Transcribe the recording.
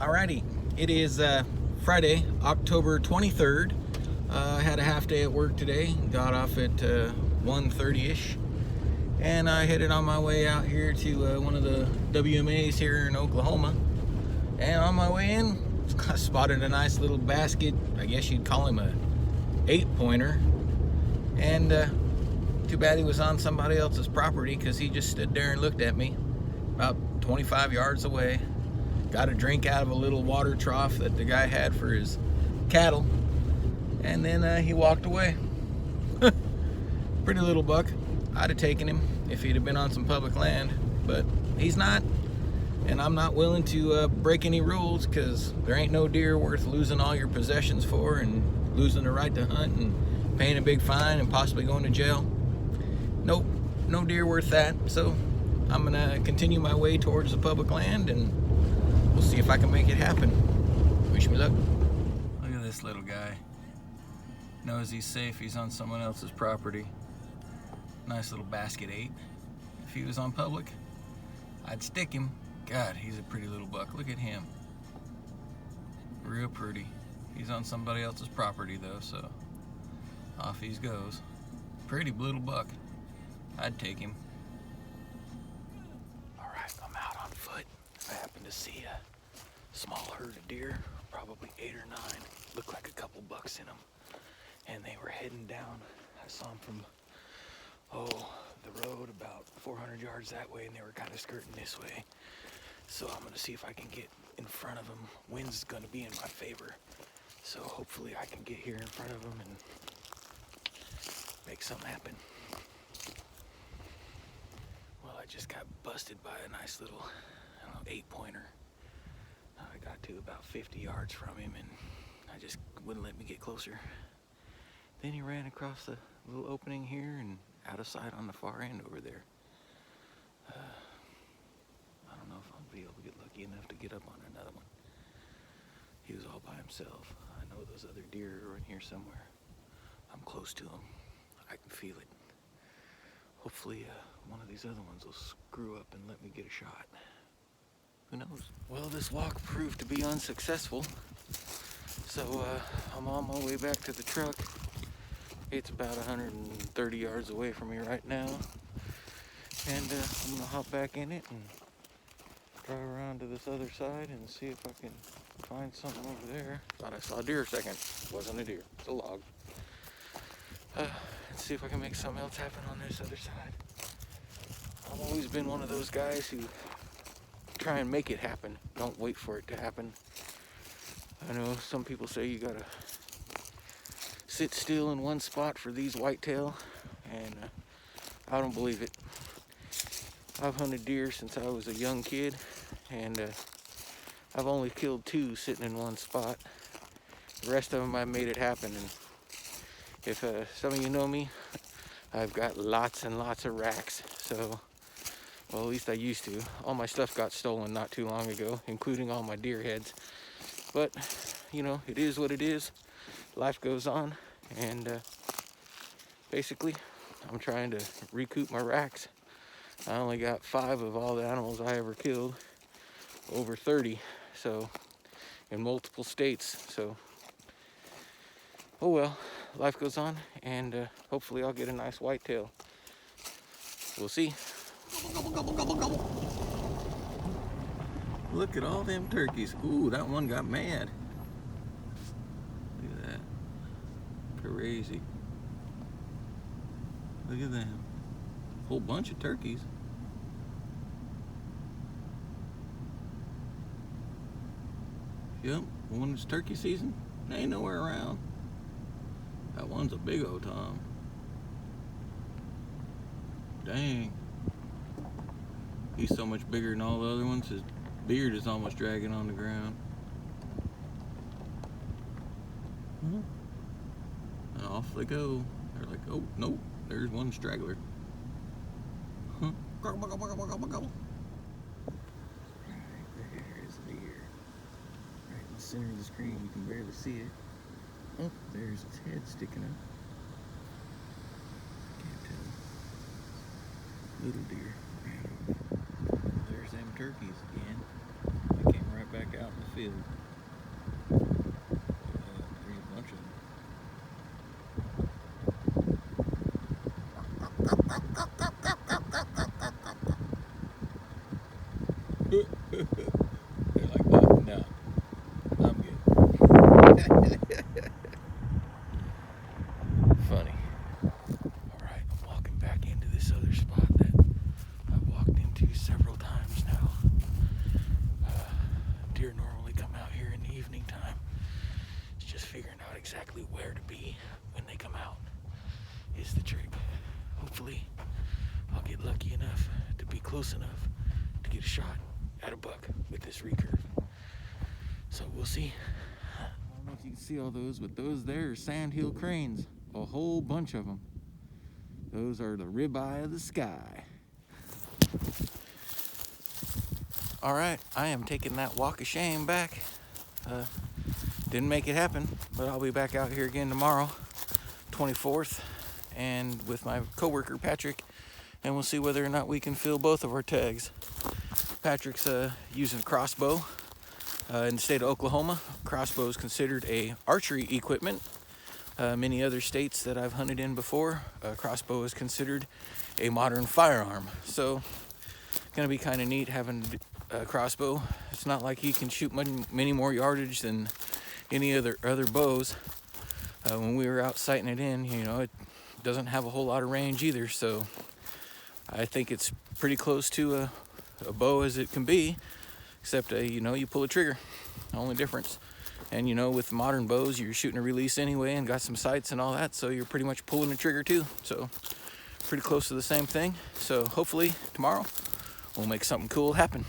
Alrighty, it is Friday, October 23rd. I had a half day at work today, got off at 1:30ish, and I headed on my way out here to one of the WMAs here in Oklahoma. And on my way in, I spotted a nice little basket, I guess you'd call him a 8-pointer, and too bad he was on somebody else's property, because he just stood there and looked at me about 25 yards away. Got a drink out of a little water trough that the guy had for his cattle, and then he walked away. Pretty little buck. I'd have taken him if he'd have been on some public land, but he's not, and I'm not willing to break any rules, because there ain't no deer worth losing all your possessions for and losing the right to hunt and paying a big fine and possibly going to jail. Nope, no deer worth that. So I'm gonna continue my way towards the public land, and we'll see if I can make it happen. Wish me luck. Look at this little guy. Knows he's safe. He's on someone else's property. Nice little basket 8. If he was on public, I'd stick him. God, he's a pretty little buck. Look at him. Real pretty. He's on somebody else's property though, so off he goes. Pretty little buck. I'd take him. Alright, I'm out on foot. I happen to see a small herd of deer, probably 8 or 9. Looked like a couple bucks in them. And they were heading down. I saw them from, the road about 400 yards that way, and they were kind of skirting this way. So I'm going to see if I can get in front of them. Wind's going to be in my favor. So hopefully I can get here in front of them and make something happen. Well, I just got busted by a nice little 8-pointer. I got to about 50 yards from him, and I just wouldn't let me get closer. Then he ran across the little opening here and out of sight on the far end over there. I don't know if I'll be able to get lucky enough to get up on another one. He was all by himself. I know those other deer are in here somewhere. I'm close to them. I can feel it. Hopefully one of these other ones will screw up and let me get a shot. Who knows? Well, this walk proved to be unsuccessful. So I'm on my way back to the truck. It's about 130 yards away from me right now. And I'm gonna hop back in it and drive around to this other side and see if I can find something over there. Thought I saw a deer a second. Wasn't a deer, it's a log. Let's see if I can make something else happen on this other side. I've always been one of those guys who try and make it happen. Don't wait for it to happen. I know some people say you gotta sit still in one spot for these whitetail, and I don't believe it. I've hunted deer since I was a young kid, and I've only killed 2 sitting in one spot. The rest of them I made it happen, and if some of you know me, I've got lots and lots of racks. So, well, at least I used to. All my stuff got stolen not too long ago, including all my deer heads. But, you know, it is what it is. Life goes on, and basically, I'm trying to recoup my racks. I only got 5 of all the animals I ever killed, over 30, so, in multiple states. So, oh well, life goes on, and hopefully I'll get a nice whitetail. We'll see. Look at all them turkeys. Ooh, that one got mad. Look at that. Crazy. Look at them. Whole bunch of turkeys. Yep, when it's turkey season, they ain't nowhere around. That one's a big old tom. Dang. He's so much bigger than all the other ones, his beard is almost dragging on the ground. And off they go. They're like, oh, nope, there's one straggler. Right there is a deer. Right in the center of the screen, you can barely see it. Oh, there's its head sticking up. Can't tell. Little deer. There's them turkeys again. They came right back back out in the field. There's a bunch of them. They're like, no, I'm good. Funny. Alright, I'm walking back into this other spot that I've walked into several times now. Deer normally come out here in the evening time. It's just figuring out exactly where to be when they come out is the trick. Hopefully, I'll get lucky enough to be close enough to get a shot at a buck with this recurve. So we'll see. I don't know if you can see all those, but those there are sandhill cranes. A whole bunch of them. Those are the ribeye of the sky. All right, I am taking that walk of shame back. Didn't make it happen, but I'll be back out here again tomorrow, 24th, and with my coworker Patrick, and we'll see whether or not we can fill both of our tags. Patrick's using a crossbow. In the state of Oklahoma, crossbow is considered a archery equipment. Many other states that I've hunted in before, crossbow is considered a modern firearm. So, gonna be kind of neat having a crossbow. It's not like you can shoot many more yardage than any other bows. When we were out sighting it in, you know, it doesn't have a whole lot of range either. So, I think it's pretty close to a bow as it can be, except you know, you pull a trigger. The only difference. And you know, with modern bows, you're shooting a release anyway and got some sights and all that, so you're pretty much pulling the trigger too. So pretty close to the same thing. So hopefully tomorrow we'll make something cool happen.